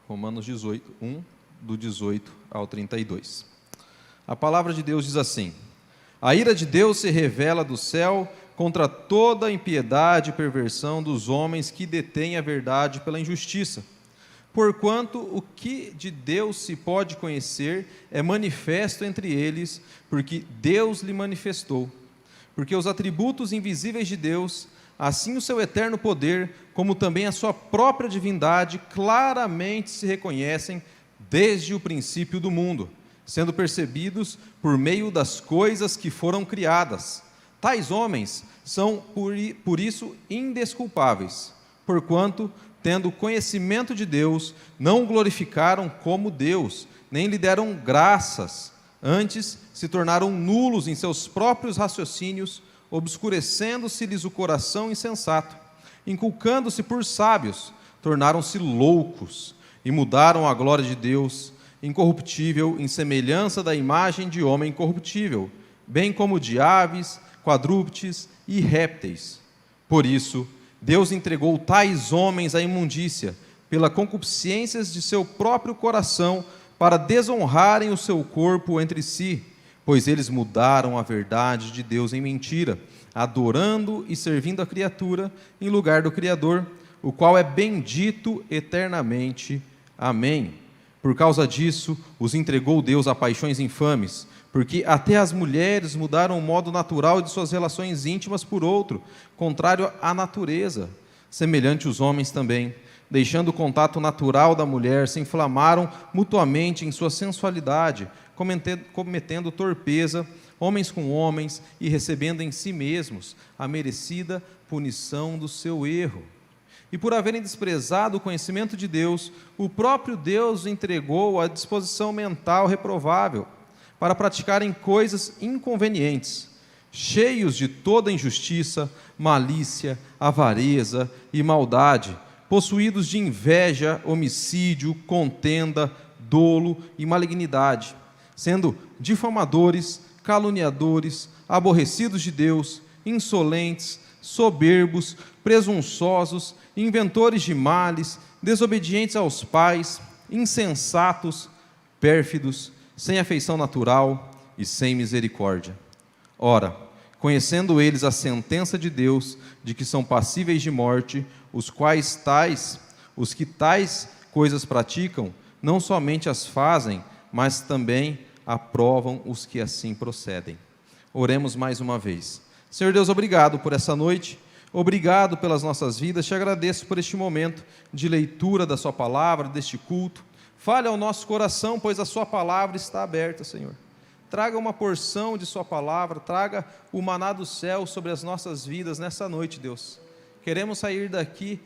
Romanos 18, 1, do 18 ao 32. A palavra de Deus diz assim: a ira de Deus se revela do céu contra toda a impiedade e perversão dos homens que detêm a verdade pela injustiça. Porquanto o que de Deus se pode conhecer é manifesto entre eles, porque Deus lhe manifestou. Porque os atributos invisíveis de Deus, assim o seu eterno poder, como também a sua própria divindade, claramente se reconhecem desde o princípio do mundo, sendo percebidos por meio das coisas que foram criadas. Tais homens são, por isso, indesculpáveis, porquanto, tendo conhecimento de Deus, não o glorificaram como Deus, nem lhe deram graças, antes se tornaram nulos em seus próprios raciocínios, obscurecendo-se-lhes o coração insensato, inculcando-se por sábios, tornaram-se loucos, e mudaram a glória de Deus, incorruptível, em semelhança da imagem de homem corruptível, bem como de aves, quadrúpedes e répteis. Por isso, Deus entregou tais homens à imundícia, pela concupiscências de seu próprio coração, para desonrarem o seu corpo entre si, pois eles mudaram a verdade de Deus em mentira, adorando e servindo a criatura em lugar do Criador, o qual é bendito eternamente. Amém. Por causa disso, os entregou Deus a paixões infames, porque até as mulheres mudaram o modo natural de suas relações íntimas por outro, contrário à natureza. Semelhante os homens também, deixando o contato natural da mulher, se inflamaram mutuamente em sua sensualidade, cometendo torpeza, homens com homens, e recebendo em si mesmos a merecida punição do seu erro. E por haverem desprezado o conhecimento de Deus, o próprio Deus os entregou à disposição mental reprovável, para praticarem coisas inconvenientes, cheios de toda injustiça, malícia, avareza e maldade, possuídos de inveja, homicídio, contenda, dolo e malignidade, sendo difamadores, caluniadores, aborrecidos de Deus, insolentes, soberbos, presunçosos, inventores de males, desobedientes aos pais, insensatos, pérfidos, sem afeição natural e sem misericórdia. Ora, conhecendo eles a sentença de Deus, de que são passíveis de morte, os que tais coisas praticam, não somente as fazem, mas também aprovam os que assim procedem. Oremos mais uma vez. Senhor Deus, obrigado por essa noite, obrigado pelas nossas vidas, te agradeço por este momento de leitura da sua palavra, deste culto. Fale ao nosso coração, pois a sua palavra está aberta, Senhor. Traga uma porção de sua palavra, traga o maná do céu sobre as nossas vidas nessa noite, Deus. Queremos sair daqui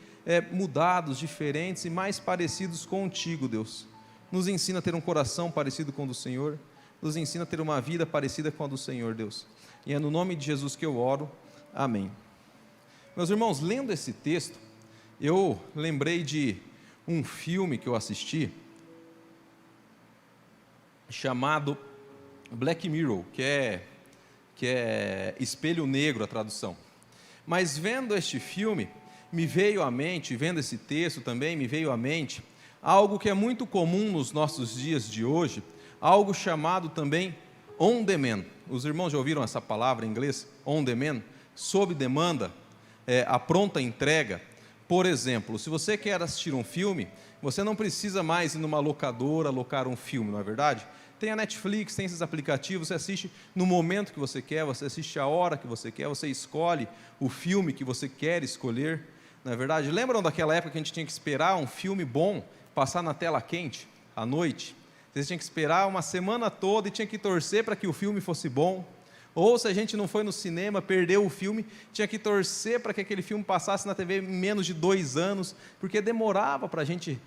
mudados, diferentes e mais parecidos contigo, Deus. Nos ensina a ter um coração parecido com o do Senhor, nos ensina a ter uma vida parecida com a do Senhor, Deus. E é no nome de Jesus que eu oro. Amém. Meus irmãos, lendo esse texto, eu lembrei de um filme que eu assisti, chamado Black Mirror, que é Espelho Negro, a tradução. Mas vendo este filme, me veio à mente, vendo esse texto também, me veio à mente, algo que é muito comum nos nossos dias de hoje, algo chamado também on demand. Os irmãos já ouviram essa palavra em inglês? On demand? Sob demanda, a pronta entrega. Por exemplo, se você quer assistir um filme, você não precisa mais ir numa locadora alocar um filme, não é verdade? Tem a Netflix, tem esses aplicativos, você assiste no momento que você quer, você assiste a hora que você quer, você escolhe o filme que você quer escolher, não é verdade? Lembram daquela época que a gente tinha que esperar um filme bom passar na tela quente, à noite? Você tinha que esperar uma semana toda e tinha que torcer para que o filme fosse bom. Ou se a gente não foi no cinema, perdeu o filme, tinha que torcer para que aquele filme passasse na TV em menos de 2 anos, porque demorava para a gente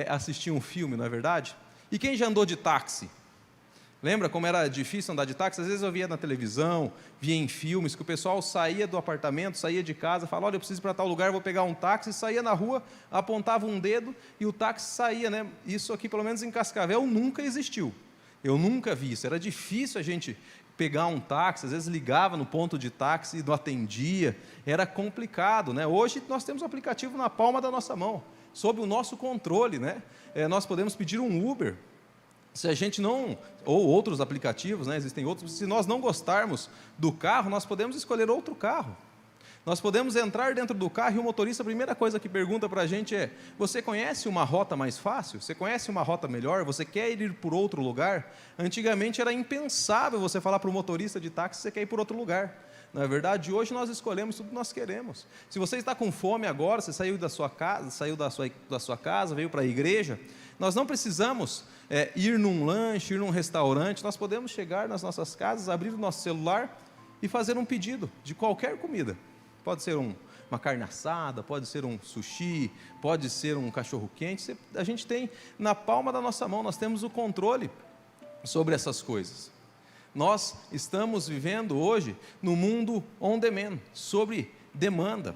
assistir um filme, não é verdade? E quem já andou de táxi? Lembra como era difícil andar de táxi? Às vezes eu via na televisão, via em filmes, que o pessoal saía do apartamento, saía de casa, falava, olha, eu preciso ir para tal lugar, vou pegar um táxi, saía na rua, apontava um dedo e o táxi saía, né? Isso aqui, pelo menos em Cascavel, nunca existiu. Eu nunca vi isso, era difícil a gente pegar um táxi, às vezes ligava no ponto de táxi e não atendia, era complicado, né? Hoje nós temos o aplicativo na palma da nossa mão, sob o nosso controle, né? Nós podemos pedir um Uber, se a gente não, ou outros aplicativos, né? Existem outros, se nós não gostarmos do carro, nós podemos escolher outro carro. Nós podemos entrar dentro do carro e o motorista, a primeira coisa que pergunta para a gente é: você conhece uma rota mais fácil? Você conhece uma rota melhor? Você quer ir por outro lugar? Antigamente era impensável você falar para o motorista de táxi que você quer ir por outro lugar. Não é verdade? Hoje nós escolhemos tudo que nós queremos. Se você está com fome agora, você saiu da sua casa, veio para a igreja, nós não precisamos ir num lanche, ir num restaurante, nós podemos chegar nas nossas casas, abrir o nosso celular e fazer um pedido de qualquer comida. Pode ser uma carne assada, pode ser um sushi, pode ser um cachorro-quente. A gente tem na palma da nossa mão, nós temos o controle sobre essas coisas. Nós estamos vivendo hoje no mundo on demand, sobre demanda.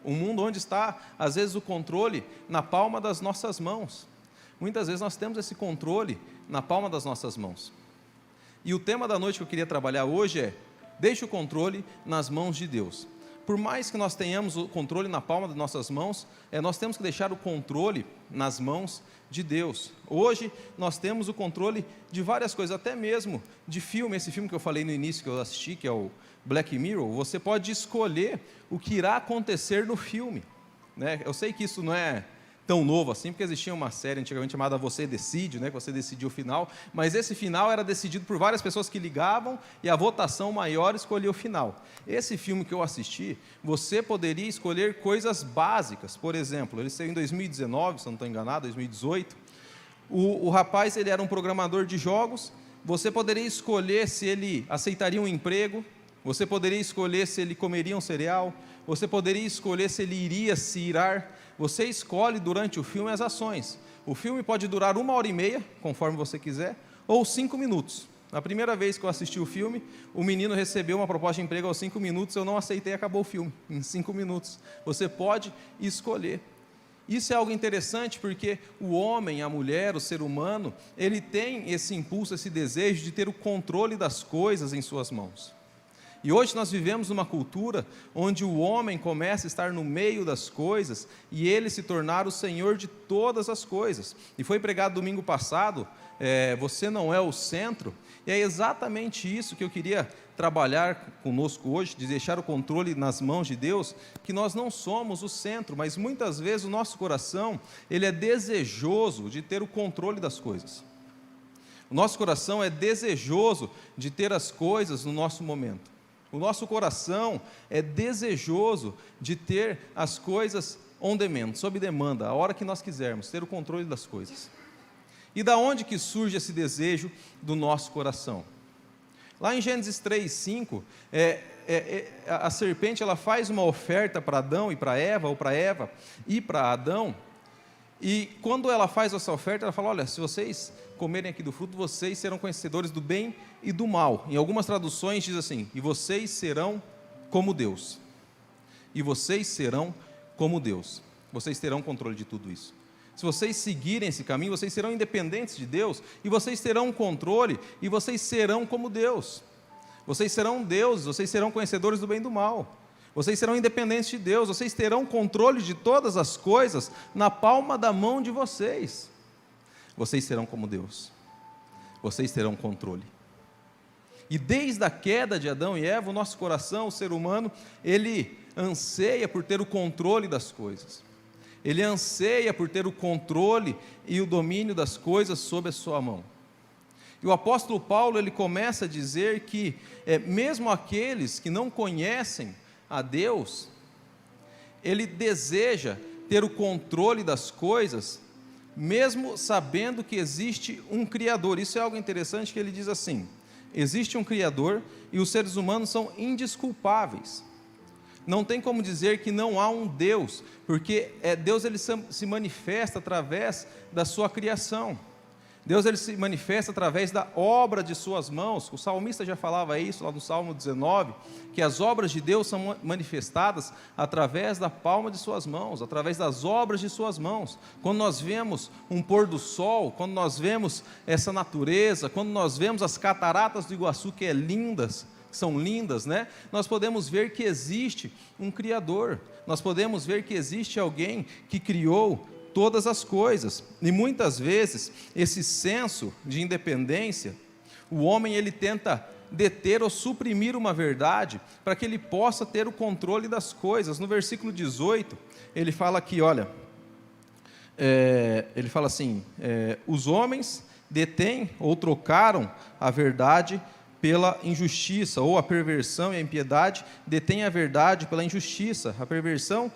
Um mundo onde está, às vezes, o controle na palma das nossas mãos. Muitas vezes nós temos esse controle na palma das nossas mãos. E o tema da noite que eu queria trabalhar hoje é: deixe o controle nas mãos de Deus. Por mais que nós tenhamos o controle na palma das nossas mãos, nós temos que deixar o controle nas mãos de Deus. Hoje nós temos o controle de várias coisas, até mesmo de filme. Esse filme que eu falei no início, que eu assisti, que é o Black Mirror, você pode escolher o que irá acontecer no filme, né? Eu sei que isso não é tão novo assim, porque existia uma série antigamente chamada Você Decide, né, que você decidiu o final, mas esse final era decidido por várias pessoas que ligavam e a votação maior escolhia o final. Esse filme que eu assisti, você poderia escolher coisas básicas. Por exemplo, ele saiu em 2019, se eu não estou enganado, 2018. O rapaz, ele era um programador de jogos. Você poderia escolher se ele aceitaria um emprego, você poderia escolher se ele comeria um cereal, você poderia escolher se ele iria se irar. Você escolhe durante o filme as ações. O filme pode durar 1h30, conforme você quiser, ou 5 minutos. Na primeira vez que eu assisti o filme, o menino recebeu uma proposta de emprego aos 5 minutos, eu não aceitei, acabou o filme, em 5 minutos. Você pode escolher. Isso é algo interessante porque o homem, a mulher, o ser humano, ele tem esse impulso, esse desejo de ter o controle das coisas em suas mãos. E hoje nós vivemos numa cultura onde o homem começa a estar no meio das coisas e ele se tornar o senhor de todas as coisas. E foi pregado domingo passado, você não é o centro, e é exatamente isso que eu queria trabalhar conosco hoje, de deixar o controle nas mãos de Deus, que nós não somos o centro, mas muitas vezes o nosso coração, ele é desejoso de ter o controle das coisas. O nosso coração é desejoso de ter as coisas no nosso momento. O nosso coração é desejoso de ter as coisas on demand, sob demanda, a hora que nós quisermos, ter o controle das coisas. E da onde que surge esse desejo do nosso coração? Lá em Gênesis 3:5, a serpente ela faz uma oferta para Adão e para Eva, ou para Eva e para Adão, e quando ela faz essa oferta, ela fala: olha, se vocês comerem aqui do fruto, vocês serão conhecedores do bem e do mal. Em algumas traduções diz assim: e vocês serão como Deus. E vocês serão como Deus. Vocês terão controle de tudo isso. Se vocês seguirem esse caminho, vocês serão independentes de Deus, e vocês terão um controle, e vocês serão como Deus. Vocês serão deuses, vocês serão conhecedores do bem e do mal. Vocês serão independentes de Deus, vocês terão controle de todas as coisas na palma da mão de vocês. Vocês serão como Deus. Vocês terão controle. E desde a queda de Adão e Eva, o nosso coração, o ser humano, ele anseia por ter o controle das coisas. Ele anseia por ter o controle e o domínio das coisas sob a sua mão. E o apóstolo Paulo, ele começa a dizer que, mesmo aqueles que não conhecem a Deus, ele deseja ter o controle das coisas, mesmo sabendo que existe um Criador. Isso é algo interessante, que ele diz assim: existe um Criador e os seres humanos são indesculpáveis. Não tem como dizer que não há um Deus, porque Deus ele se manifesta através da sua criação. Deus ele se manifesta através da obra de suas mãos. O salmista já falava isso lá no Salmo 19, que as obras de Deus são manifestadas através da palma de suas mãos, através das obras de suas mãos. Quando nós vemos um pôr do sol, quando nós vemos essa natureza, quando nós vemos as cataratas do Iguaçu, que são lindas, né? Nós podemos ver que existe um Criador, nós podemos ver que existe alguém que criou todas as coisas. E muitas vezes, esse senso de independência, o homem ele tenta deter ou suprimir uma verdade para que ele possa ter o controle das coisas. No versículo 18, ele fala aqui, olha, ele fala assim, os homens detêm ou trocaram a verdade pela injustiça, ou a perversão e a impiedade detêm a verdade pela injustiça. A perversão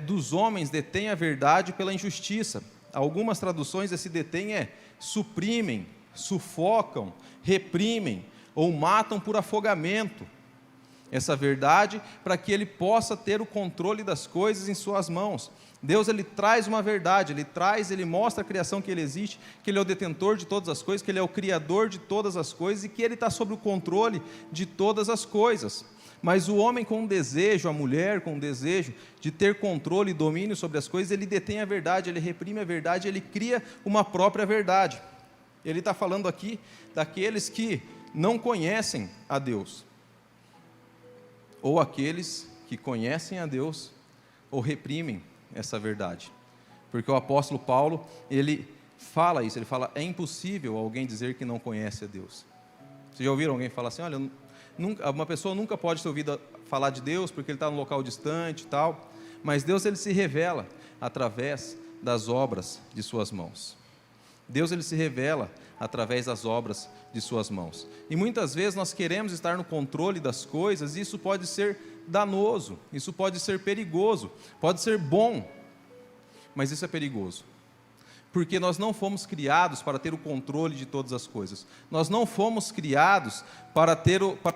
dos homens detém a verdade pela injustiça. Algumas traduções esse detém suprimem, sufocam, reprimem ou matam por afogamento essa verdade para que ele possa ter o controle das coisas em suas mãos. Deus ele traz uma verdade, ele mostra a criação que ele existe, que ele é o detentor de todas as coisas, que ele é o criador de todas as coisas e que ele está sob o controle de todas as coisas. Mas o homem com desejo, a mulher com desejo de ter controle e domínio sobre as coisas, ele detém a verdade, ele reprime a verdade, ele cria uma própria verdade. Ele está falando aqui daqueles que não conhecem a Deus, ou aqueles que conhecem a Deus, ou reprimem essa verdade. Porque o apóstolo Paulo, ele fala isso, ele fala, é impossível alguém dizer que não conhece a Deus. Vocês já ouviram alguém falar assim, olha, uma pessoa nunca pode ter ouvido falar de Deus, porque ele está num local distante e tal, mas Deus ele se revela através das obras de suas mãos. Deus ele se revela através das obras de suas mãos. E muitas vezes nós queremos estar no controle das coisas, e isso pode ser danoso, isso pode ser perigoso, pode ser bom, mas isso é perigoso. Porque nós não fomos criados para ter o controle de todas as coisas. Nós não fomos criados para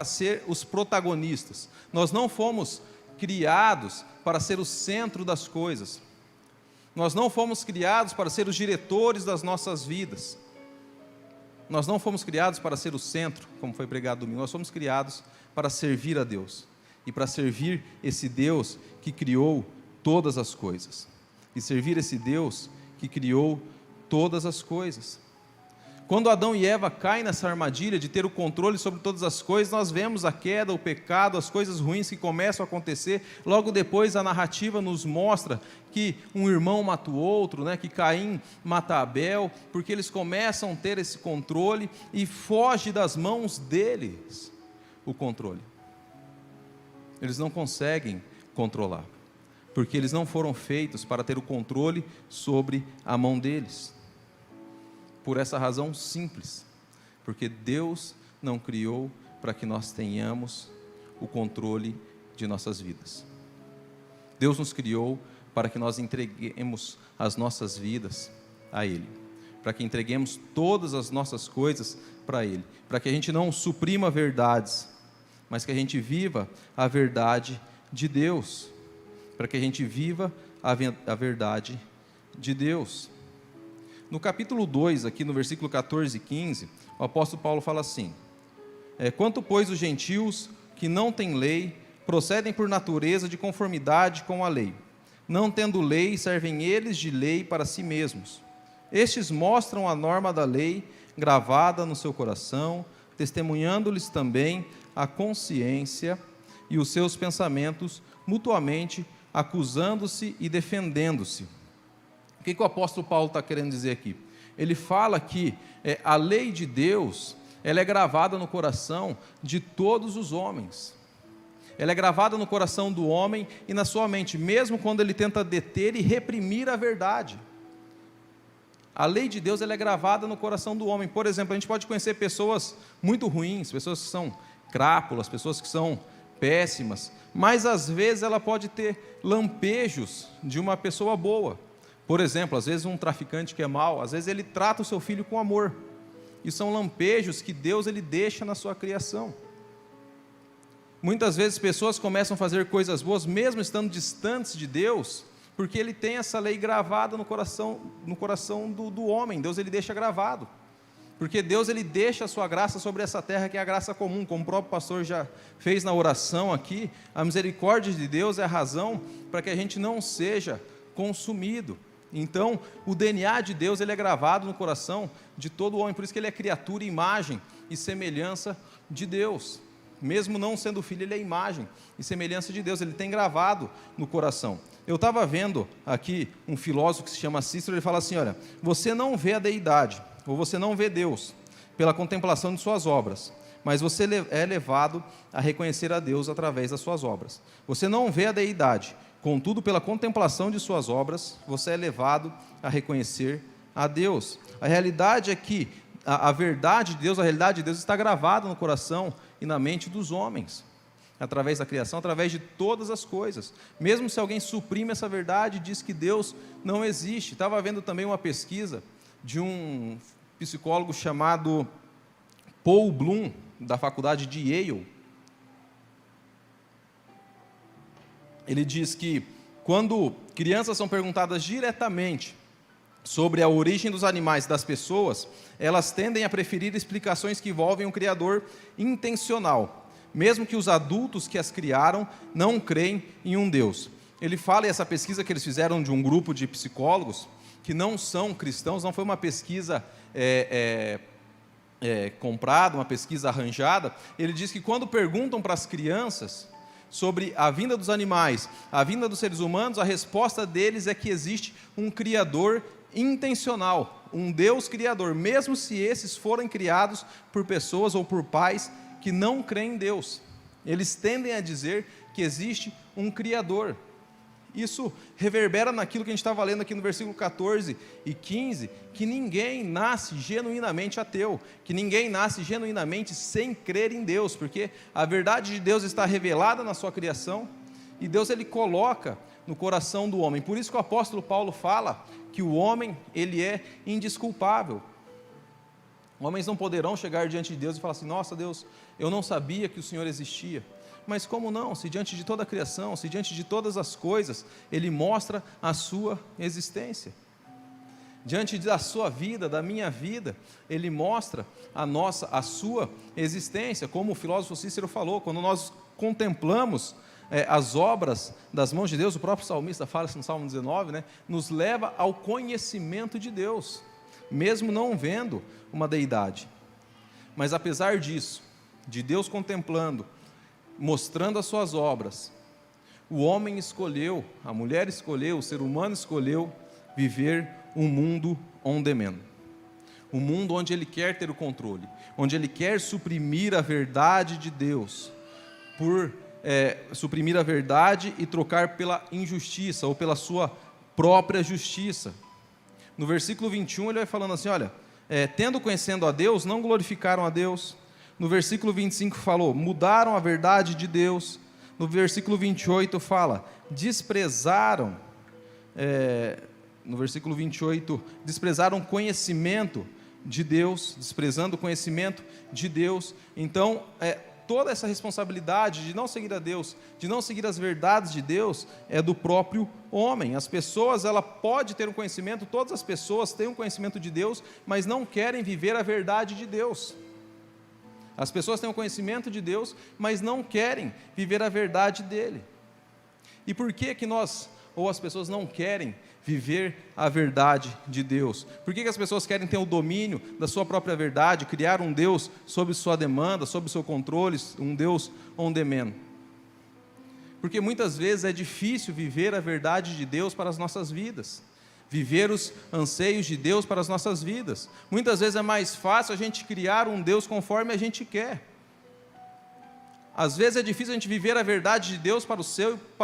ser os protagonistas. Nós não fomos criados para ser o centro das coisas. Nós não fomos criados para ser os diretores das nossas vidas. Nós não fomos criados para ser o centro, como foi pregado domingo. Nós fomos criados para servir a Deus. E para servir esse Deus que criou todas as coisas. E servir esse Deus que criou todas as coisas. Quando Adão e Eva caem nessa armadilha de ter o controle sobre todas as coisas, nós vemos a queda, o pecado, as coisas ruins que começam a acontecer. Logo depois a narrativa nos mostra que um irmão mata o outro, que Caim mata Abel, porque eles começam a ter esse controle e foge das mãos deles o controle. Eles não conseguem controlar, porque eles não foram feitos para ter o controle sobre a mão deles. Por essa razão simples, porque Deus não criou para que nós tenhamos o controle de nossas vidas. Deus nos criou para que nós entreguemos as nossas vidas a Ele, para que entreguemos todas as nossas coisas para Ele, para que a gente não suprima verdades, mas que a gente viva a verdade de Deus, para que a gente viva a verdade de Deus. No capítulo 2, aqui no versículo 14 e 15, o apóstolo Paulo fala assim, quanto pois os gentios que não têm lei, procedem por natureza de conformidade com a lei, não tendo lei, servem eles de lei para si mesmos. Estes mostram a norma da lei gravada no seu coração, testemunhando-lhes também a consciência e os seus pensamentos mutuamente, acusando-se e defendendo-se. O que o apóstolo Paulo está querendo dizer aqui? Ele fala que a lei de Deus, ela é gravada no coração de todos os homens. Ela é gravada no coração do homem e na sua mente, mesmo quando ele tenta deter e reprimir a verdade. A lei de Deus ela é gravada no coração do homem. Por exemplo, a gente pode conhecer pessoas muito ruins, pessoas que são crápulas, pessoas que são péssimas, mas às vezes ela pode ter lampejos de uma pessoa boa. Por exemplo, às vezes um traficante que é mau, às vezes ele trata o seu filho com amor. E são lampejos que Deus ele deixa na sua criação. Muitas vezes pessoas começam a fazer coisas boas, mesmo estando distantes de Deus, porque ele tem essa lei gravada no coração do homem. Deus ele deixa gravado. Porque Deus ele deixa a sua graça sobre essa terra, que é a graça comum, como o próprio pastor já fez na oração aqui. A misericórdia de Deus é a razão para que a gente não seja consumido. Então, o DNA de Deus ele é gravado no coração de todo homem, por isso que ele é criatura, imagem e semelhança de Deus. Mesmo não sendo filho, ele é imagem e semelhança de Deus, ele tem gravado no coração. Eu estava vendo aqui um filósofo que se chama Cícero, ele fala assim, olha, você não vê a deidade, ou você não vê Deus pela contemplação de suas obras, mas você é levado a reconhecer a Deus através das suas obras. Você não vê a deidade, contudo, pela contemplação de suas obras, você é levado a reconhecer a Deus. A realidade é que a verdade de Deus, a realidade de Deus está gravada no coração e na mente dos homens, através da criação, através de todas as coisas. Mesmo se alguém suprime essa verdade e diz que Deus não existe. Estava vendo também uma pesquisa de um psicólogo chamado Paul Bloom, da faculdade de Yale. Ele diz que quando crianças são perguntadas diretamente sobre a origem dos animais e das pessoas, elas tendem a preferir explicações que envolvem um criador intencional, mesmo que os adultos que as criaram não creem em um Deus. Ele fala, e essa pesquisa que eles fizeram de um grupo de psicólogos, que não são cristãos, não foi uma pesquisa comprada, uma pesquisa arranjada. Ele diz que quando perguntam para as crianças sobre a vinda dos animais, a vinda dos seres humanos, a resposta deles é que existe um criador intencional, um Deus criador, mesmo se esses forem criados por pessoas ou por pais que não creem em Deus. Eles tendem a dizer que existe um criador. Isso reverbera naquilo que a gente estava lendo aqui no versículo 14 e 15, que ninguém nasce genuinamente ateu, que ninguém nasce genuinamente sem crer em Deus, porque a verdade de Deus está revelada na sua criação, e Deus ele coloca no coração do homem. Por isso que o apóstolo Paulo fala que o homem ele é indesculpável. Homens não poderão chegar diante de Deus e falar assim, nossa Deus, eu não sabia que o Senhor existia. Mas como não? Se diante de toda a criação, se diante de todas as coisas, Ele mostra a sua existência. Diante da sua vida, da minha vida, Ele mostra a sua existência. Como o filósofo Cícero falou, quando nós contemplamos as obras das mãos de Deus, o próprio salmista fala isso no Salmo 19, né, nos leva ao conhecimento de Deus, mesmo não vendo uma deidade. Mas apesar disso, de Deus contemplando, mostrando as suas obras, o homem escolheu, a mulher escolheu, o ser humano escolheu viver um mundo on demand, um mundo onde ele quer ter o controle, onde ele quer suprimir a verdade de Deus, suprimir a verdade e trocar pela injustiça, ou pela sua própria justiça. No versículo 21 ele vai falando assim, olha, tendo conhecendo a Deus, não glorificaram a Deus. No versículo 25 falou, mudaram a verdade de Deus. No versículo 28 fala, desprezaram, no versículo 28, desprezaram conhecimento de Deus, desprezando o conhecimento de Deus. Então, toda essa responsabilidade de não seguir a Deus, de não seguir as verdades de Deus, é do próprio homem. As pessoas, ela pode ter um conhecimento, todas as pessoas têm um conhecimento de Deus, mas não querem viver a verdade de Deus. As pessoas têm o conhecimento de Deus, mas não querem viver a verdade dele. E por que as pessoas não querem viver a verdade de Deus? Por que as pessoas querem ter o domínio da sua própria verdade, criar um Deus sob sua demanda, sob seu controle, um Deus on demand? Porque muitas vezes é difícil viver a verdade de Deus para as nossas vidas, viver os anseios de Deus para as nossas vidas. Muitas vezes é mais fácil a gente criar um Deus conforme a gente quer. Às vezes é difícil a gente viver a verdade de Deus para o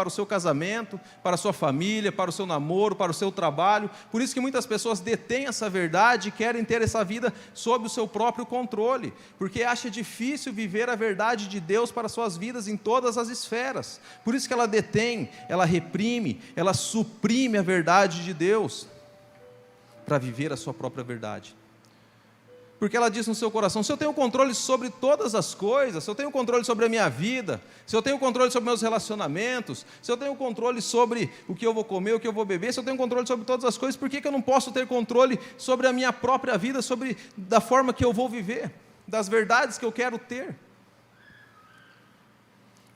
seu casamento, para a sua família, para o seu namoro, para o seu trabalho. Por isso que muitas pessoas detêm essa verdade e querem ter essa vida sob o seu próprio controle, porque acha difícil viver a verdade de Deus para as suas vidas em todas as esferas. Por isso que ela detém, ela reprime, ela suprime a verdade de Deus para viver a sua própria verdade. Porque ela diz no seu coração, se eu tenho controle sobre todas as coisas, se eu tenho controle sobre a minha vida, se eu tenho controle sobre meus relacionamentos, se eu tenho controle sobre o que eu vou comer, o que eu vou beber, se eu tenho controle sobre todas as coisas, por que eu não posso ter controle sobre a minha própria vida, da forma que eu vou viver, das verdades que eu quero ter?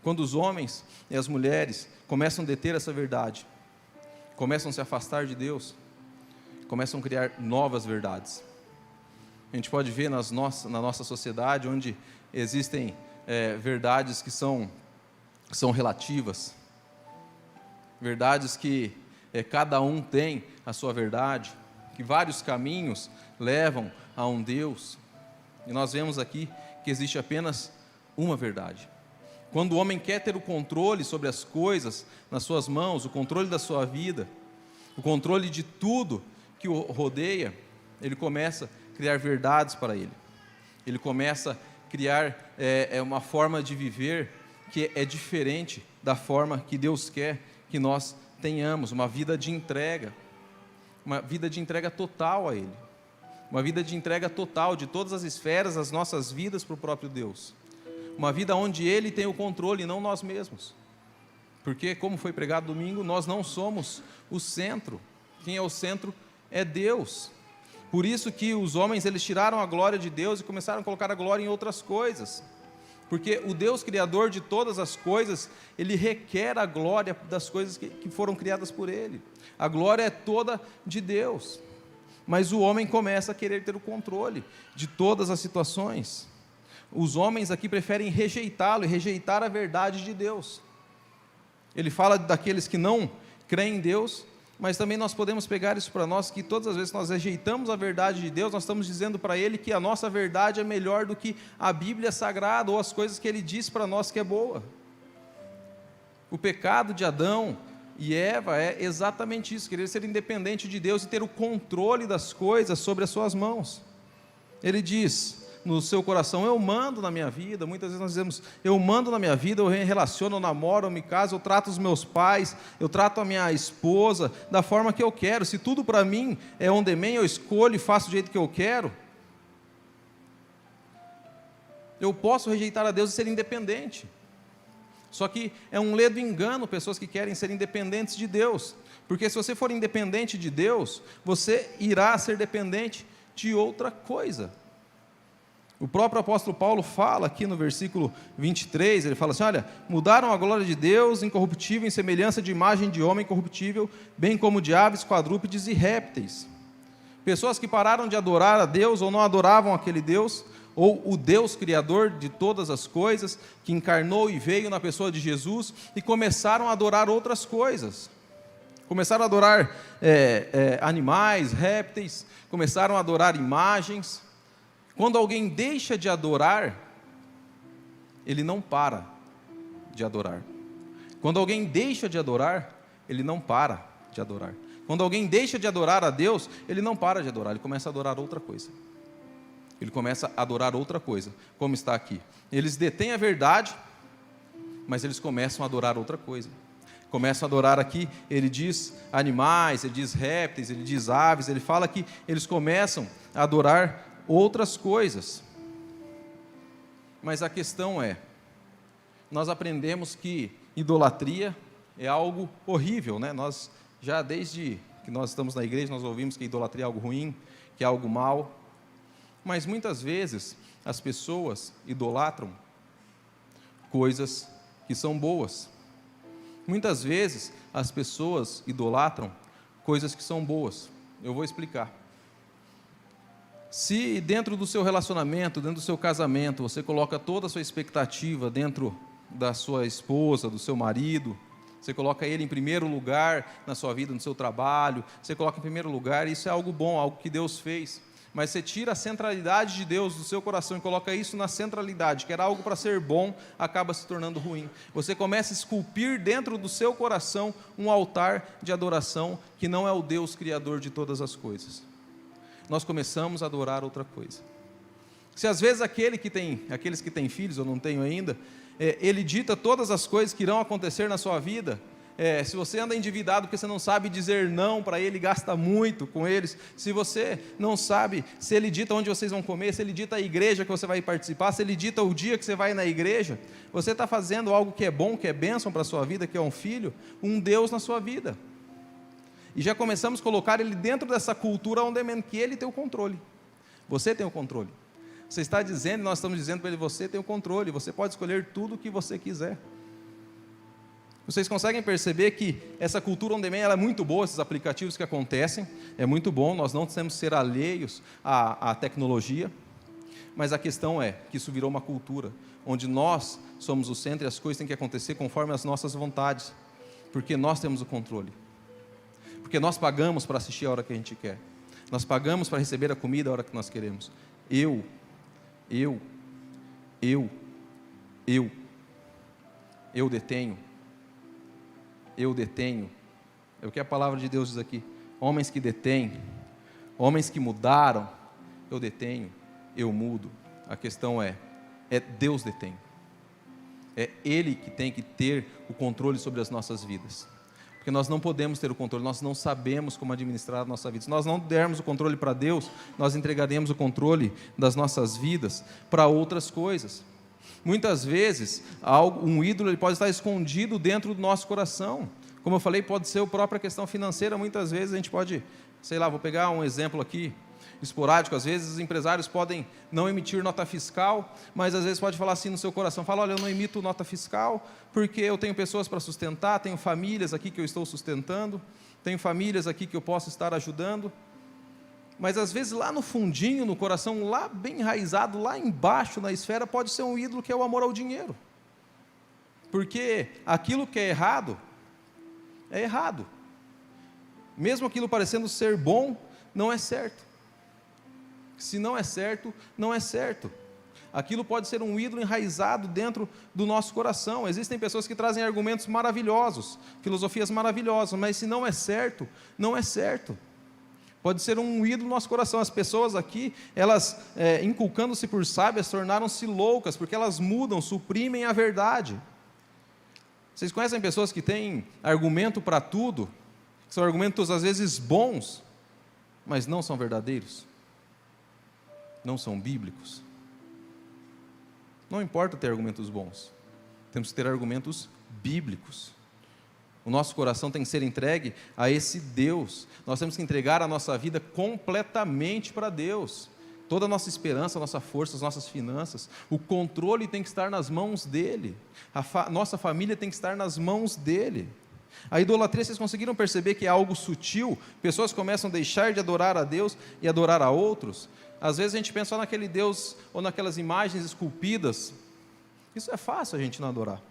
Quando os homens e as mulheres começam a deter essa verdade, começam a se afastar de Deus, começam a criar novas verdades. A gente pode ver na nossa sociedade, onde existem verdades que são relativas. verdades que cada um tem a sua verdade, que vários caminhos levam a um Deus, e nós vemos aqui que existe apenas uma verdade. Quando o homem quer ter o controle sobre as coisas nas suas mãos, o controle da sua vida, o controle de tudo que o rodeia, ele começa a criar verdades para ele. Ele começa a criar uma forma de viver que é diferente da forma que Deus quer que nós tenhamos, uma vida de entrega total a Ele, uma vida de entrega total de todas as esferas das nossas vidas para o próprio Deus, uma vida onde Ele tem o controle e não nós mesmos, porque, como foi pregado domingo, nós não somos o centro, quem é o centro é Deus. Por isso que os homens, eles tiraram a glória de Deus e começaram a colocar a glória em outras coisas, porque o Deus criador de todas as coisas, Ele requer a glória das coisas que foram criadas por Ele. A glória é toda de Deus, mas o homem começa a querer ter o controle de todas as situações. Os homens aqui preferem rejeitá-lo e rejeitar a verdade de Deus. Ele fala daqueles que não creem em Deus, mas também nós podemos pegar isso para nós, que todas as vezes que nós rejeitamos a verdade de Deus, nós estamos dizendo para Ele que a nossa verdade é melhor do que a Bíblia Sagrada, ou as coisas que Ele diz para nós que é boa. O pecado de Adão e Eva é exatamente isso, querer ser independente de Deus e ter o controle das coisas sobre as suas mãos. Ele diz no seu coração: eu mando na minha vida. Muitas vezes nós dizemos: eu mando na minha vida, eu relaciono, eu namoro, eu me caso, eu trato os meus pais, eu trato a minha esposa da forma que eu quero. Se tudo para mim é on demand, eu escolho e faço do jeito que eu quero. Eu posso rejeitar a Deus e ser independente. Só que é um ledo engano pessoas que querem ser independentes de Deus, porque se você for independente de Deus, você irá ser dependente de outra coisa. O próprio apóstolo Paulo fala aqui no versículo 23, ele fala assim: olha, mudaram a glória de Deus incorruptível em semelhança de imagem de homem corruptível, bem como de aves, quadrúpedes e répteis. Pessoas que pararam de adorar a Deus, ou não adoravam aquele Deus, ou o Deus criador de todas as coisas, que encarnou e veio na pessoa de Jesus, e começaram a adorar outras coisas. Começaram a adorar animais, répteis, começaram a adorar imagens. Quando alguém deixa de adorar, ele não para de adorar. Quando alguém deixa de adorar, ele não para de adorar. Quando alguém deixa de adorar a Deus, ele não para de adorar, ele começa a adorar outra coisa. Ele começa a adorar outra coisa, como está aqui. Eles detêm a verdade, mas eles começam a adorar outra coisa. Começam a adorar aqui, ele diz animais, ele diz répteis, ele diz aves, ele fala que eles começam a adorar outras coisas. Mas a questão é, nós aprendemos que idolatria é algo horrível, né? Nós já desde que nós estamos na igreja, nós ouvimos que idolatria é algo ruim, que é algo mal. Mas muitas vezes as pessoas idolatram coisas que são boas. Muitas vezes as pessoas idolatram coisas que são boas. Eu vou explicar. Se dentro do seu relacionamento, dentro do seu casamento, você coloca toda a sua expectativa dentro da sua esposa, do seu marido, você coloca ele em primeiro lugar na sua vida, no seu trabalho, você coloca em primeiro lugar, isso é algo bom, algo que Deus fez. Mas você tira a centralidade de Deus do seu coração e coloca isso na centralidade, que era algo para ser bom, acaba se tornando ruim. Você começa a esculpir dentro do seu coração um altar de adoração que não é o Deus criador de todas as coisas. Nós começamos a adorar outra coisa. Se às vezes aqueles que têm filhos, eu não tenho ainda, ele dita todas as coisas que irão acontecer na sua vida. Se você anda endividado porque você não sabe dizer não para ele, gasta muito com eles. Se você não sabe se ele dita onde vocês vão comer, se ele dita a igreja que você vai participar, se ele dita o dia que você vai na igreja, você está fazendo algo que é bom, que é bênção para a sua vida, que é um filho, um Deus na sua vida. E já começamos a colocar ele dentro dessa cultura onde que ele tem o controle. Você tem o controle. Você está dizendo, nós estamos dizendo para ele, você tem o controle, você pode escolher tudo o que você quiser. Vocês conseguem perceber que essa cultura on demand ela é muito boa, esses aplicativos que acontecem, é muito bom, nós não temos que ser alheios à tecnologia, mas a questão é que isso virou uma cultura, onde nós somos o centro e as coisas têm que acontecer conforme as nossas vontades. Porque nós temos o controle. Porque nós pagamos para assistir a hora que a gente quer. Nós pagamos para receber a comida a hora que nós queremos. Eu detenho. É o que a palavra de Deus diz aqui. Homens que detêm, homens que mudaram, eu detenho, eu mudo. A questão é Deus detém. É Ele que tem que ter o controle sobre as nossas vidas. Porque nós não podemos ter o controle, nós não sabemos como administrar a nossa vida. Se nós não dermos o controle para Deus, nós entregaremos o controle das nossas vidas para outras coisas. Muitas vezes, um ídolo ele pode estar escondido dentro do nosso coração. Como eu falei, pode ser a própria questão financeira. Muitas vezes a gente pode, vou pegar um exemplo aqui, esporádico. Às vezes os empresários podem não emitir nota fiscal, mas às vezes pode falar assim no seu coração, olha, eu não emito nota fiscal porque eu tenho pessoas para sustentar, tenho famílias aqui que eu estou sustentando, tenho famílias aqui que eu posso estar ajudando. Mas às vezes lá no fundinho, no coração, lá bem enraizado, lá embaixo na esfera, pode ser um ídolo que é o amor ao dinheiro. Porque aquilo que é errado, mesmo aquilo parecendo ser bom, não é certo. Se não é certo, não é certo. Aquilo pode ser um ídolo enraizado dentro do nosso coração. Existem pessoas que trazem argumentos maravilhosos, filosofias maravilhosas, mas se não é certo, não é certo. Pode ser um ídolo no nosso coração. As pessoas aqui, elas inculcando-se por sábias, tornaram-se loucas, porque elas mudam, suprimem a verdade. Vocês conhecem pessoas que têm argumento para tudo, que são argumentos às vezes bons, mas não são verdadeiros? Não são bíblicos? Não importa ter argumentos bons, temos que ter argumentos bíblicos. O nosso coração tem que ser entregue a esse Deus. Nós temos que entregar a nossa vida completamente para Deus. Toda a nossa esperança, a nossa força, as nossas finanças, o controle tem que estar nas mãos dEle. Nossa família tem que estar nas mãos dEle. A idolatria, vocês conseguiram perceber que é algo sutil? Pessoas começam a deixar de adorar a Deus e adorar a outros. Às vezes a gente pensa só naquele Deus ou naquelas imagens esculpidas. Isso é fácil a gente não adorar.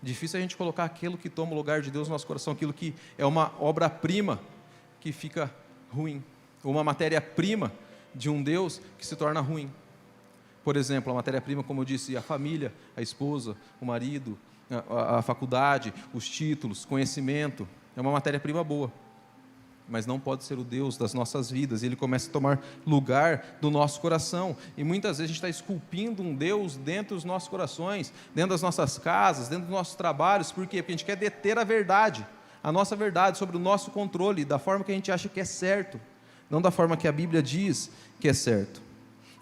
Difícil a gente colocar aquilo que toma o lugar de Deus no nosso coração, aquilo que é uma obra-prima que fica ruim, ou uma matéria-prima de um Deus que se torna ruim. Por exemplo, a matéria-prima, como eu disse, a família, a esposa, o marido, a faculdade, os títulos, conhecimento, é uma matéria-prima boa, mas não pode ser o Deus das nossas vidas. Ele começa a tomar lugar do nosso coração, e muitas vezes a gente está esculpindo um Deus dentro dos nossos corações, dentro das nossas casas, dentro dos nossos trabalhos. Por quê? Porque a gente quer deter a verdade, a nossa verdade, sobre o nosso controle, da forma que a gente acha que é certo, não da forma que a Bíblia diz que é certo.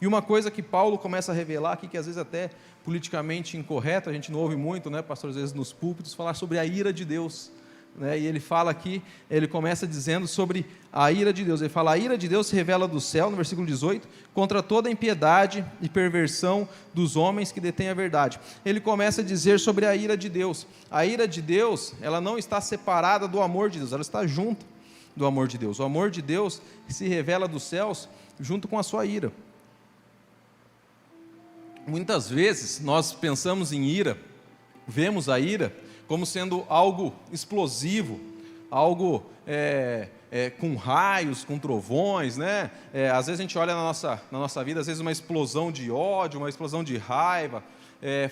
E uma coisa que Paulo começa a revelar aqui, que às vezes até politicamente incorreto, a gente não ouve muito, pastor, às vezes nos púlpitos, falar sobre a ira de Deus, e ele fala aqui, ele começa dizendo sobre a ira de Deus. Ele fala: a ira de Deus se revela do céu, no versículo 18, contra toda a impiedade e perversão dos homens que detêm a verdade. Ele começa a dizer sobre a ira de Deus. A ira de Deus, ela não está separada do amor de Deus, ela está junto do amor de Deus. O amor de Deus se revela dos céus junto com a sua ira. Muitas vezes nós pensamos em ira, vemos a ira como sendo algo explosivo, algo com raios, com trovões, às vezes a gente olha na nossa vida, às vezes uma explosão de ódio, uma explosão de raiva,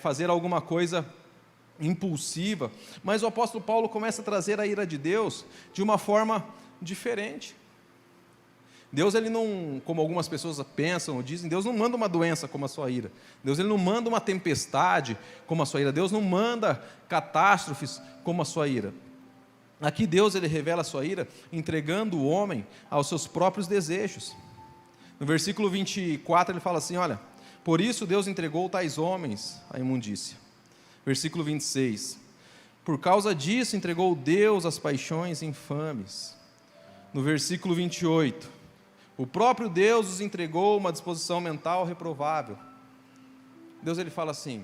fazer alguma coisa impulsiva. Mas o apóstolo Paulo começa a trazer a ira de Deus de uma forma diferente. Deus, ele não, como algumas pessoas pensam ou dizem, Deus não manda uma doença como a sua ira. Deus, ele não manda uma tempestade como a sua ira. Deus não manda catástrofes como a sua ira. Aqui Deus, ele revela a sua ira entregando o homem aos seus próprios desejos. No versículo 24 ele fala assim, olha: por isso Deus entregou tais homens à imundícia. Versículo 26, por causa disso entregou Deus as paixões infames. No versículo 28, o próprio Deus os entregou a uma disposição mental reprovável. Deus, ele fala assim: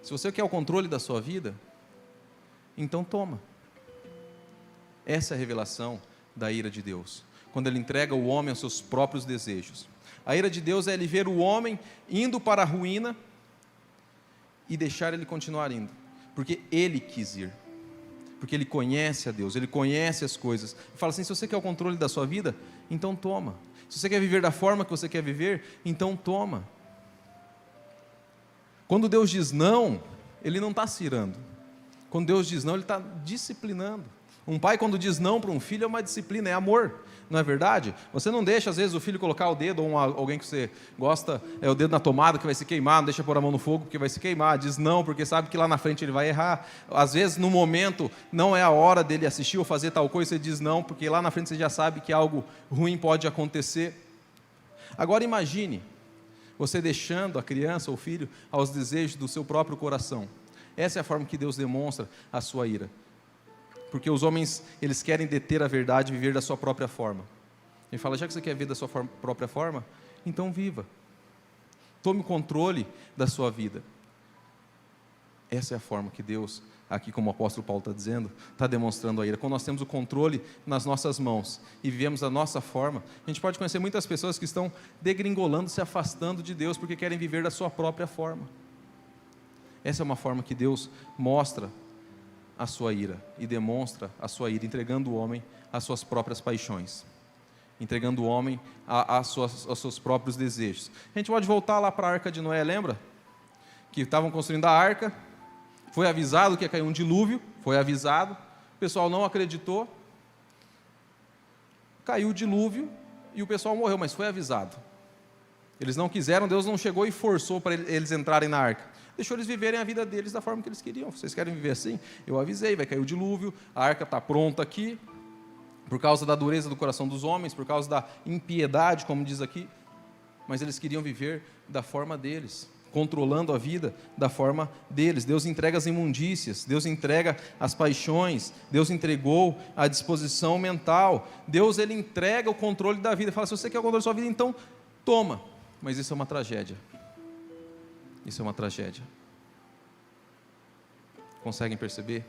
se você quer o controle da sua vida, então toma. Essa é a revelação da ira de Deus, quando ele entrega o homem aos seus próprios desejos. A ira de Deus é ele ver o homem indo para a ruína e deixar ele continuar indo, porque ele quis ir. porque ele conhece a Deus, ele conhece as coisas. Ele fala assim: se você quer o controle da sua vida, então toma. Se você quer viver da forma que você quer viver, então toma. Quando Deus diz não, Ele não está se irando. Quando Deus diz não, Ele está disciplinando. Um pai, quando diz não para um filho, é uma disciplina, é amor, não é verdade? Você não deixa, às vezes, o filho colocar o dedo, ou alguém que você gosta, o dedo na tomada, que vai se queimar, não deixa pôr a mão no fogo, porque vai se queimar. Diz não, porque sabe que lá na frente ele vai errar. Às vezes, no momento, não é a hora dele assistir ou fazer tal coisa, você diz não, porque lá na frente você já sabe que algo ruim pode acontecer. Agora imagine, você deixando a criança ou o filho aos desejos do seu próprio coração. Essa é a forma que Deus demonstra a sua ira. Porque os homens, eles querem deter a verdade e viver da sua própria forma. Ele fala: já que você quer viver da sua própria forma, então viva. Tome o controle da sua vida. Essa é a forma que Deus, aqui como o apóstolo Paulo está dizendo, está demonstrando a ira. Quando nós temos o controle nas nossas mãos e vivemos da nossa forma, a gente pode conhecer muitas pessoas que estão degringolando, se afastando de Deus, porque querem viver da sua própria forma. Essa é uma forma que Deus mostra a sua ira e demonstra a sua ira, entregando o homem às suas próprias paixões, entregando o homem aos seus próprios desejos. A gente pode voltar lá para a Arca de Noé, lembra? Que estavam construindo a arca, foi avisado que ia cair um dilúvio, foi avisado, o pessoal não acreditou, caiu o dilúvio e o pessoal morreu, mas foi avisado. Eles não quiseram, Deus não chegou e forçou para eles entrarem na arca. Deixou eles viverem a vida deles da forma que eles queriam. Vocês querem viver assim? Eu avisei, vai cair o dilúvio, a arca está pronta aqui, por causa da dureza do coração dos homens, por causa da impiedade, como diz aqui, mas eles queriam viver da forma deles, controlando a vida da forma deles. Deus entrega as imundícias, Deus entrega as paixões, Deus entregou a disposição mental, Deus, Ele entrega o controle da vida. Ele fala: se você quer o controle da sua vida, então toma. Mas isso é uma tragédia. Isso é uma tragédia. Conseguem perceber?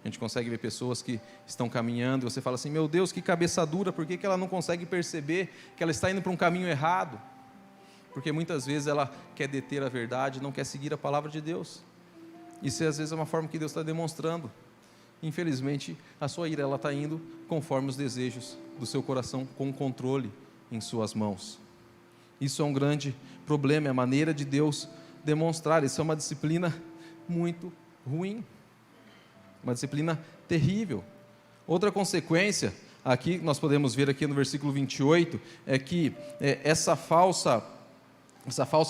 A gente consegue ver pessoas que estão caminhando e você fala assim: meu Deus, que cabeça dura, por que ela não consegue perceber que ela está indo para um caminho errado? Porque muitas vezes ela quer deter a verdade, não quer seguir a palavra de Deus. Isso às vezes é uma forma que Deus está demonstrando. Infelizmente, a sua ira ela está indo conforme os desejos do seu coração, com o controle em suas mãos. Isso é um grande problema, é a maneira de Deus demonstrar. Isso é uma disciplina muito ruim, uma disciplina terrível. Outra consequência, aqui nós podemos ver aqui no versículo 28, é que essa falsa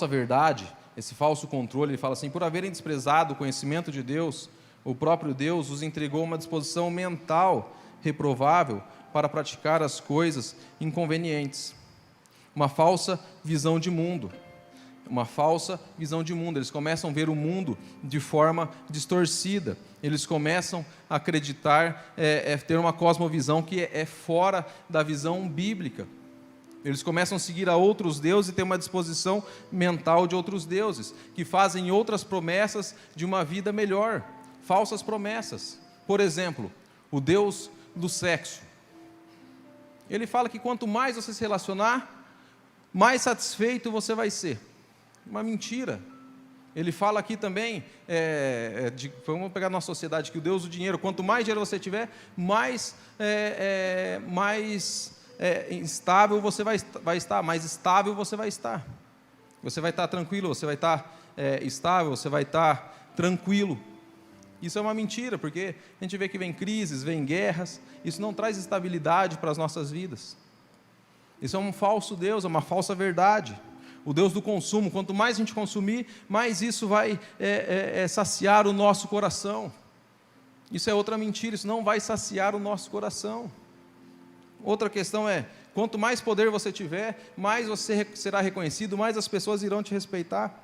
verdade, esse falso controle, ele fala assim: por haverem desprezado o conhecimento de Deus, o próprio Deus os entregou uma disposição mental reprovável para praticar as coisas inconvenientes. Uma falsa visão de mundo. Uma falsa visão de mundo. Eles começam a ver o mundo de forma distorcida. Eles começam a acreditar, ter uma cosmovisão que é fora da visão bíblica. Eles começam a seguir a outros deuses e ter uma disposição mental de outros deuses, que fazem outras promessas de uma vida melhor. Falsas promessas. Por exemplo, o Deus do sexo. Ele fala que quanto mais você se relacionar, mais satisfeito você vai ser. Uma mentira. Ele fala aqui também, vamos pegar na nossa sociedade, que o Deus do dinheiro, quanto mais dinheiro você tiver, mais instável você vai estar, mais estável você vai estar. Você vai estar tranquilo, você vai estar estável, você vai estar tranquilo. Isso é uma mentira, porque a gente vê que vem crises, vem guerras, isso não traz estabilidade para as nossas vidas. Isso é um falso Deus, é uma falsa verdade. O Deus do consumo, quanto mais a gente consumir, mais isso vai saciar o nosso coração. Isso é outra mentira, isso não vai saciar o nosso coração. Outra questão é, quanto mais poder você tiver, mais você será reconhecido, mais as pessoas irão te respeitar.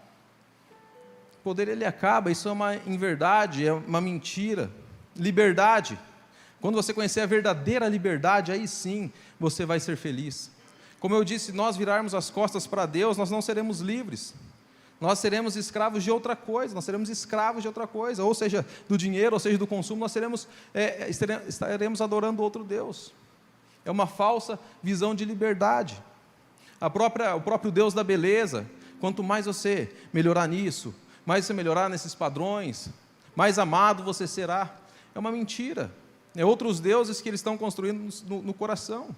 O poder ele acaba, isso é uma inverdade, é uma mentira. Liberdade, quando você conhecer a verdadeira liberdade, aí sim você vai ser feliz. Como eu disse, se nós virarmos as costas para Deus, nós não seremos livres. Nós seremos escravos de outra coisa, ou seja, do dinheiro, ou seja, do consumo, nós estaremos adorando outro Deus. É uma falsa visão de liberdade. O próprio Deus da beleza, quanto mais você melhorar nisso, mais você melhorar nesses padrões, mais amado você será. é uma mentira. É outros deuses que eles estão construindo no coração.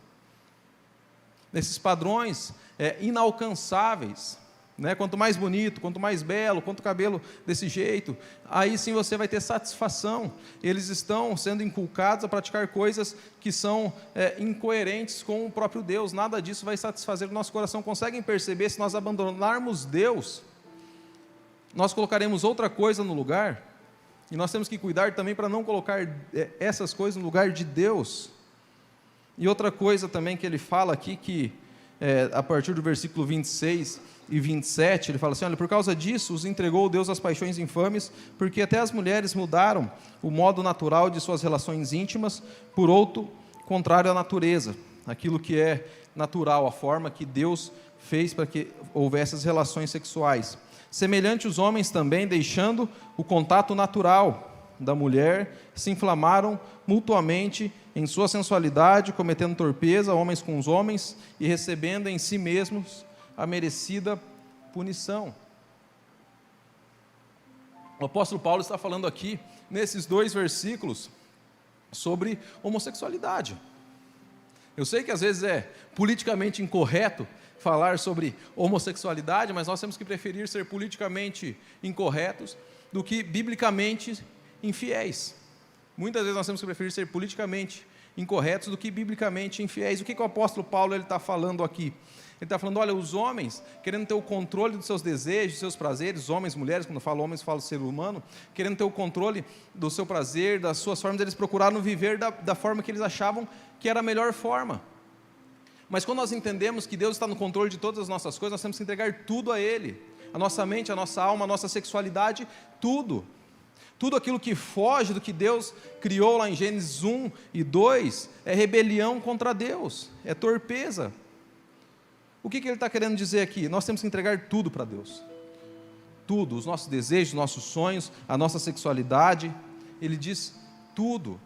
Esses padrões inalcançáveis. Né? Quanto mais bonito, quanto mais belo, quanto cabelo desse jeito, aí sim você vai ter satisfação. Eles estão sendo inculcados a praticar coisas que são incoerentes com o próprio Deus. Nada disso vai satisfazer o nosso coração. Conseguem perceber? Se nós abandonarmos Deus, nós colocaremos outra coisa no lugar, e nós temos que cuidar também para não colocar essas coisas no lugar de Deus. E outra coisa também que ele fala aqui, que a partir do versículo 26 e 27, ele fala assim: olha, por causa disso os entregou Deus às paixões infames, porque até as mulheres mudaram o modo natural de suas relações íntimas por outro contrário à natureza, aquilo que é natural, a forma que Deus fez para que houvesse as relações sexuais. Semelhante os homens também, deixando o contato natural da mulher, se inflamaram mutuamente em sua sensualidade, cometendo torpeza, homens com os homens, e recebendo em si mesmos a merecida punição. O apóstolo Paulo está falando aqui, nesses 2 versículos, sobre homossexualidade. Eu sei que às vezes é politicamente incorreto falar sobre homossexualidade, mas nós temos que preferir ser politicamente incorretos do que biblicamente infiéis. Muitas vezes nós temos que preferir ser politicamente incorretos do que biblicamente infiéis. O que o apóstolo Paulo está falando aqui? Ele está falando, olha, os homens querendo ter o controle dos seus desejos, dos seus prazeres, homens, mulheres, quando eu falo homens, eu falo ser humano, querendo ter o controle do seu prazer, das suas formas, eles procuraram viver da forma que eles achavam que era a melhor forma. Mas quando nós entendemos que Deus está no controle de todas as nossas coisas, nós temos que entregar tudo a Ele. A nossa mente, a nossa alma, a nossa sexualidade, tudo. Tudo aquilo que foge do que Deus criou lá em Gênesis 1 e 2 é rebelião contra Deus, é torpeza. O que ele está querendo dizer aqui? Nós temos que entregar tudo para Deus. Tudo, os nossos desejos, os nossos sonhos, a nossa sexualidade. Ele diz tudo.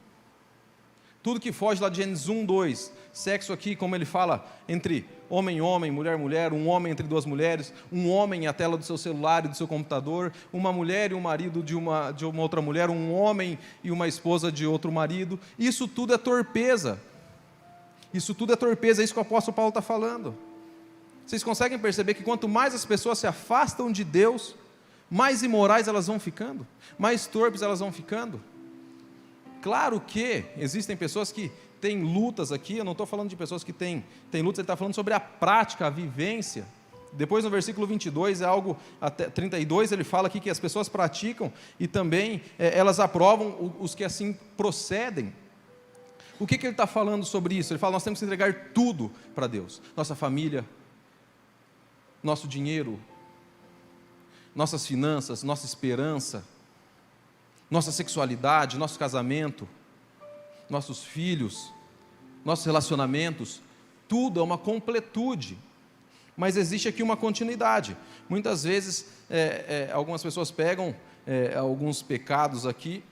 Tudo que foge lá de Gênesis 1, 2. Sexo aqui, como ele fala, entre homem e homem, mulher e mulher, um homem entre 2 mulheres, um homem e a tela do seu celular e do seu computador, uma mulher e um marido de uma outra mulher, um homem e uma esposa de outro marido. Isso tudo é torpeza. Isso tudo é torpeza, é isso que o apóstolo Paulo está falando. Vocês conseguem perceber que quanto mais as pessoas se afastam de Deus, mais imorais elas vão ficando, mais torpes elas vão ficando? Claro que existem pessoas que têm lutas aqui, eu não estou falando de pessoas que têm lutas, ele está falando sobre a prática, a vivência. Depois no versículo 22, até 32, ele fala aqui que as pessoas praticam e também elas aprovam os que assim procedem. O que ele está falando sobre isso? Ele fala, nós temos que entregar tudo para Deus, nossa família, nosso dinheiro, nossas finanças, nossa esperança, nossa sexualidade, nosso casamento, nossos filhos, nossos relacionamentos, tudo é uma completude, mas existe aqui uma continuidade. Muitas vezes, algumas pessoas pegam alguns pecados aqui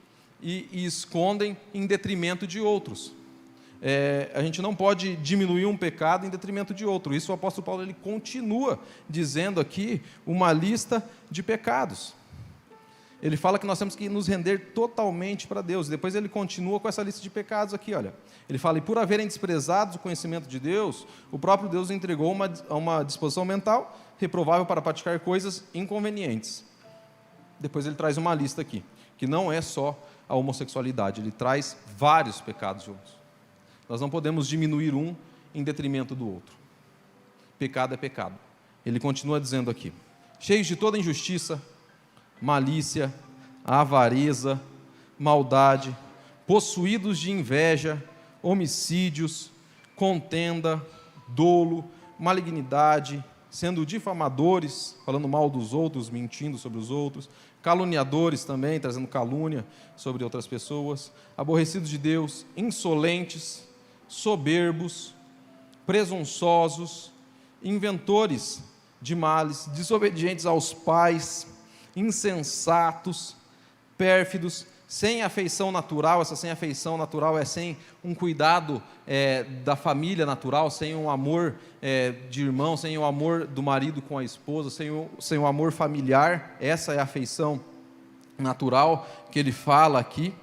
e escondem em detrimento de outros. A gente não pode diminuir um pecado em detrimento de outro. Isso o apóstolo Paulo ele continua dizendo aqui uma lista de pecados. Ele fala que nós temos que nos render totalmente para Deus. Depois ele continua com essa lista de pecados aqui, olha. Ele fala, e por haverem desprezado o conhecimento de Deus, o próprio Deus entregou uma disposição mental reprovável para praticar coisas inconvenientes. Depois ele traz uma lista aqui, que não é só a homossexualidade, ele traz vários pecados juntos. Nós não podemos diminuir um em detrimento do outro. Pecado é pecado. Ele continua dizendo aqui, cheios de toda injustiça, malícia, avareza, maldade, possuídos de inveja, homicídios, contenda, dolo, malignidade, sendo difamadores, falando mal dos outros, mentindo sobre os outros, caluniadores também, trazendo calúnia sobre outras pessoas, aborrecidos de Deus, insolentes, soberbos, presunçosos, inventores de males, desobedientes aos pais, insensatos, pérfidos, sem afeição natural. Essa sem afeição natural é sem um cuidado da família natural, sem um amor de irmão, sem o amor do marido com a esposa, sem o amor familiar. Essa é a afeição natural que ele fala aqui.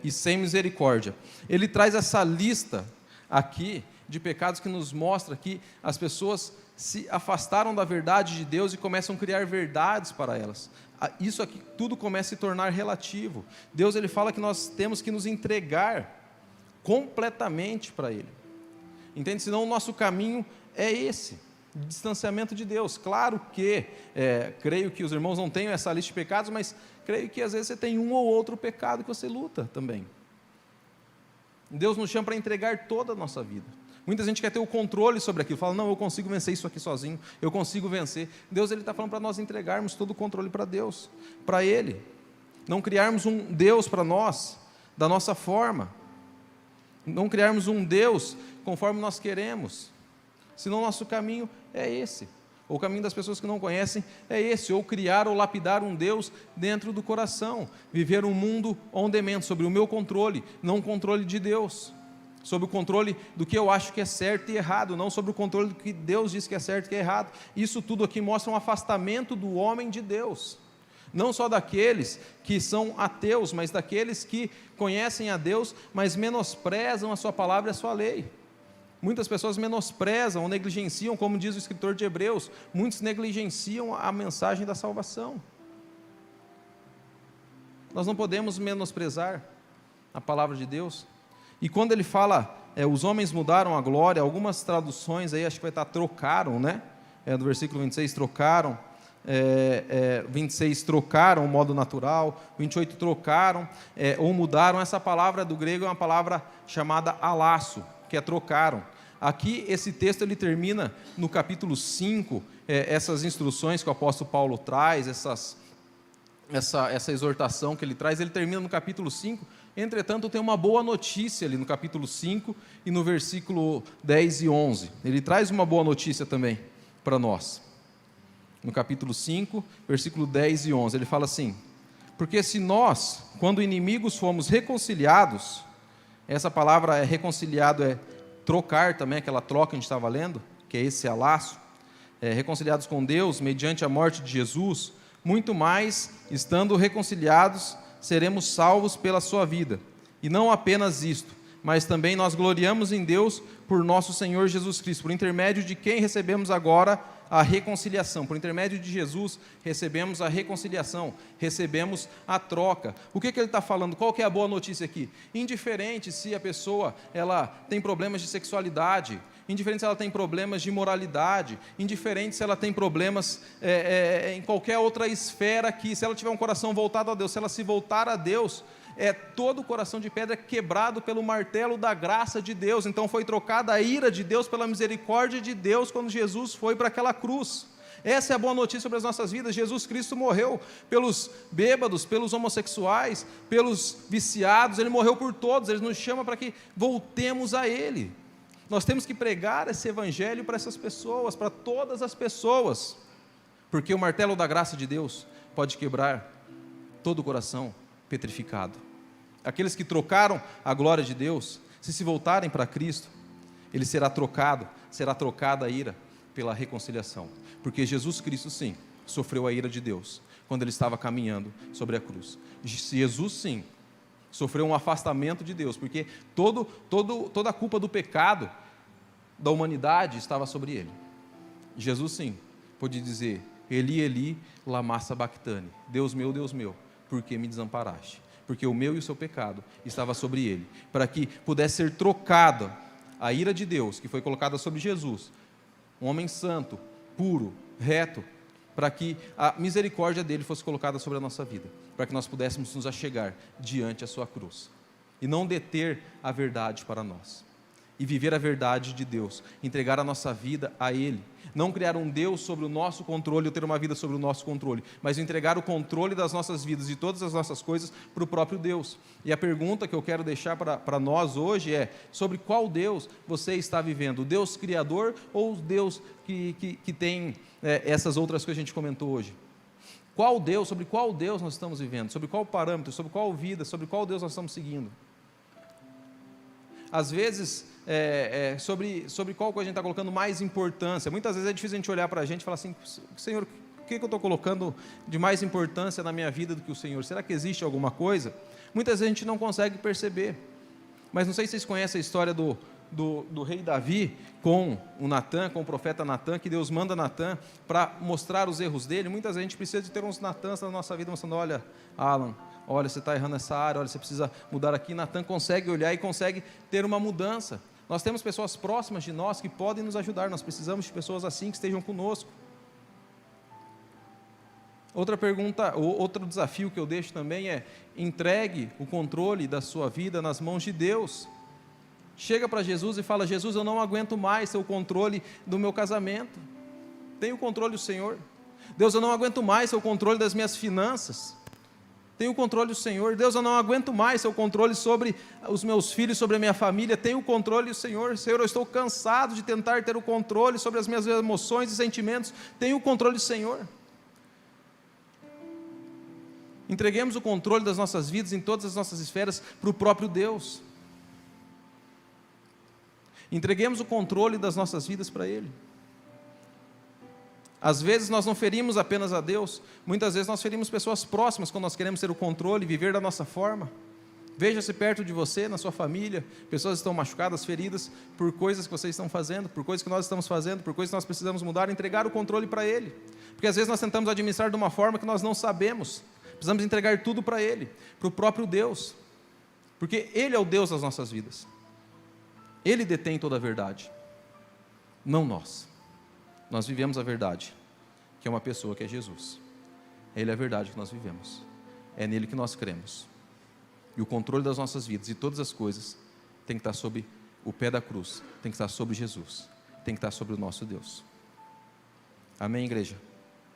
e sem misericórdia. Ele traz essa lista aqui de pecados que nos mostra que as pessoas se afastaram da verdade de Deus e começam a criar verdades para elas. Isso aqui tudo começa a se tornar relativo. Deus, ele fala que nós temos que nos entregar completamente para Ele. Entende? Senão o nosso caminho é esse, de distanciamento de Deus. Claro que, creio que os irmãos não tenham essa lista de pecados, mas creio que às vezes você tem um ou outro pecado que você luta também. Deus nos chama para entregar toda a nossa vida. Muita gente quer ter o controle sobre aquilo, fala, não, eu consigo vencer isso aqui sozinho, eu consigo vencer. Deus, ele está falando para nós entregarmos todo o controle para Deus, para Ele. Não criarmos um Deus para nós, da nossa forma. Não criarmos um Deus conforme nós queremos. Senão o nosso caminho é esse. Ou o caminho das pessoas que não conhecem é esse. Ou criar ou lapidar um Deus dentro do coração. Viver um mundo on demand, sobre o meu controle, não o controle de Deus. Sobre o controle do que eu acho que é certo e errado, não sobre o controle do que Deus diz que é certo e que é errado. Isso tudo aqui mostra um afastamento do homem de Deus. Não só daqueles que são ateus, mas daqueles que conhecem a Deus, mas menosprezam a sua palavra e a sua lei. Muitas pessoas menosprezam ou negligenciam, como diz o escritor de Hebreus, muitos negligenciam a mensagem da salvação. Nós não podemos menosprezar a palavra de Deus. E quando ele fala, os homens mudaram a glória, algumas traduções aí, acho que vai estar trocaram, né? Do versículo 26, trocaram, 26 trocaram o modo natural, 28 trocaram, ou mudaram. Essa palavra do grego é uma palavra chamada alasso, que é trocaram. Aqui esse texto ele termina no capítulo 5, essas instruções que o apóstolo Paulo traz, essa exortação que ele traz, ele termina no capítulo 5. Entretanto, tem uma boa notícia ali no capítulo 5 e no versículo 10 e 11. Ele traz uma boa notícia também para nós. No capítulo 5, versículo 10 e 11, ele fala assim: porque se nós, quando inimigos, fomos reconciliados, essa palavra reconciliado é trocar também, aquela troca que a gente estava lendo, que é esse alaço, reconciliados com Deus mediante a morte de Jesus, muito mais, estando reconciliados, seremos salvos pela sua vida. E não apenas isto, mas também nós gloriamos em Deus por nosso Senhor Jesus Cristo, por intermédio de quem recebemos agora a reconciliação. Por intermédio de Jesus, recebemos a reconciliação, recebemos a troca. O que ele está falando? Qual que é a boa notícia aqui? Indiferente se a pessoa ela tem problemas de sexualidade, indiferente se ela tem problemas de moralidade, indiferente se ela tem problemas em qualquer outra esfera aqui, se ela tiver um coração voltado a Deus, se ela se voltar a Deus, todo o coração de pedra é quebrado pelo martelo da graça de Deus. Então foi trocada a ira de Deus pela misericórdia de Deus quando Jesus foi para aquela cruz. Essa é a boa notícia sobre as nossas vidas. Jesus Cristo morreu pelos bêbados, pelos homossexuais, pelos viciados, Ele morreu por todos. Ele nos chama para que voltemos a Ele. Nós temos que pregar esse evangelho para essas pessoas, para todas as pessoas, porque o martelo da graça de Deus pode quebrar todo o coração petrificado. Aqueles que trocaram a glória de Deus, se voltarem para Cristo, ele será trocada a ira pela reconciliação, porque Jesus Cristo sim, sofreu a ira de Deus, quando ele estava caminhando sobre a cruz. Jesus sim, sofreu um afastamento de Deus, porque toda a culpa do pecado da humanidade estava sobre ele. Jesus sim, pôde dizer, Eli, Eli, lama sabachthani, Deus meu, por que me desamparaste? Porque o meu e o seu pecado estava sobre ele, para que pudesse ser trocada a ira de Deus, que foi colocada sobre Jesus, um homem santo, puro, reto, para que a misericórdia dele fosse colocada sobre a nossa vida, para que nós pudéssemos nos achegar diante a sua cruz, e não deter a verdade para nós, e viver a verdade de Deus, entregar a nossa vida a Ele, não criar um Deus sobre o nosso controle, ou ter uma vida sobre o nosso controle, mas entregar o controle das nossas vidas e todas as nossas coisas para o próprio Deus. E a pergunta que eu quero deixar para nós hoje é, sobre qual Deus você está vivendo? O Deus Criador ou o Deus que tem essas outras coisas que a gente comentou hoje? Sobre qual Deus nós estamos vivendo? Sobre qual parâmetro? Sobre qual vida? Sobre qual Deus nós estamos seguindo? Às vezes, sobre qual coisa a gente está colocando mais importância. Muitas vezes é difícil a gente olhar para a gente e falar assim, Senhor, O que eu estou colocando de mais importância na minha vida do que o Senhor? Será que existe alguma coisa? Muitas vezes a gente não consegue perceber. Mas não sei se vocês conhecem a história do rei Davi com o Natã, com o profeta Natã, que Deus manda Natã para mostrar os erros dele. Muitas vezes a gente precisa de ter uns Natãs na nossa vida, mostrando: olha, Alan, olha, você está errando nessa área, olha, você precisa mudar aqui. Natã consegue olhar e consegue ter uma mudança. Nós temos pessoas próximas de nós que podem nos ajudar, nós precisamos de pessoas assim que estejam conosco. Outra pergunta, outro desafio que eu deixo também é: entregue o controle da sua vida nas mãos de Deus. Chega para Jesus e fala: Jesus, eu não aguento mais ter o controle do meu casamento. Tenha o controle do Senhor. Deus, eu não aguento mais ter o controle das minhas finanças. Tenha o controle do Senhor. Deus, eu não aguento mais ter o controle sobre os meus filhos, sobre a minha família. Tenha o controle do Senhor. Senhor, eu estou cansado de tentar ter o controle sobre as minhas emoções e sentimentos. Tenha o controle do Senhor. Entreguemos o controle das nossas vidas em todas as nossas esferas para o próprio Deus. Entreguemos o controle das nossas vidas para Ele. Às vezes nós não ferimos apenas a Deus, muitas vezes nós ferimos pessoas próximas quando nós queremos ter o controle e viver da nossa forma. Veja-se perto de você, na sua família, pessoas estão machucadas, feridas por coisas que vocês estão fazendo, por coisas que nós estamos fazendo, por coisas que nós precisamos mudar, entregar o controle para Ele. Porque às vezes nós tentamos administrar de uma forma que nós não sabemos. Precisamos entregar tudo para Ele, para o próprio Deus, porque Ele é o Deus das nossas vidas. Ele detém toda a verdade, não nós. Nós vivemos a verdade, que é uma pessoa, que é Jesus. Ele é a verdade que nós vivemos, é nele que nós cremos. E o controle das nossas vidas e todas as coisas tem que estar sob o pé da cruz, tem que estar sobre Jesus, tem que estar sobre o nosso Deus. Amém, igreja?